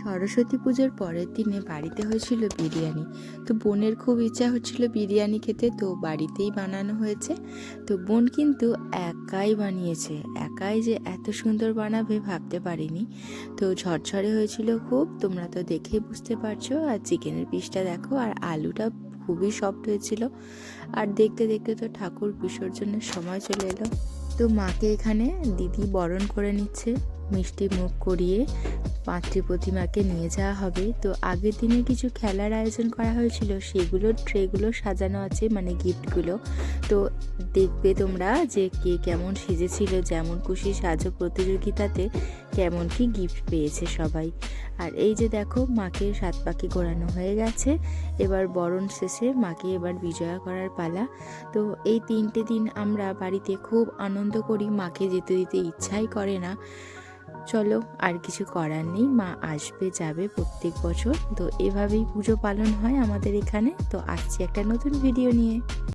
সরস্বতী পুজোর পরের দিনে বাড়িতে হয়েছিল বিরিয়ানি। তো বোনের খুব ইচ্ছা হচ্ছিল বিরিয়ানি খেতে, তো বাড়িতেই বানানো হয়েছে। তো বোন কিন্তু একাই বানিয়েছে, একাই যে এত সুন্দর বানাবে ভাবতে পারিনি। তো ঝরঝরে হয়েছিল খুব, তোমরা তো দেখেই বুঝতে পারছো। আর চিকেনের পিসটা দেখো, আর আলুটা খুবই সফট হয়েছিল। আর দেখতে দেখতে তো ঠাকুর বিসর্জনের সময় চলে এলো। তো মাকে এখানে দিদি বরণ করে নিচ্ছে, মিষ্টি মুখ করিয়ে মাতৃ প্রতিমাকে নিয়ে যাওয়া হবে। তো আগের দিনে কিছু খেলার আয়োজন করা হয়েছিল, সেগুলোর ট্রেগুলো সাজানো আছে, মানে গিফটগুলো। তো দেখবে তোমরা যে কে কেমন সেজেছিল, যেমন খুশি সাজো প্রতিযোগিতাতে কেমন কি গিফট পেয়েছে সবাই। আর এই যে দেখো, মাকে 7 পাখি ঘোরানো হয়ে গেছে। এবার বরণ শেষে মাকে এবার বিজয়া করার পালা। তো এই 3টে দিন আমরা বাড়িতে খুব আনন্দ করি, মাকে যেতে দিতে ইচ্ছাই করে না। চলো, আর কিছু করার নেই, মা আসবে যাবে প্রত্যেক বছর। তো এভাবেই পুজো পালন হয় আমাদের এখানে। তো আসছি একটা নতুন ভিডিও নিয়ে।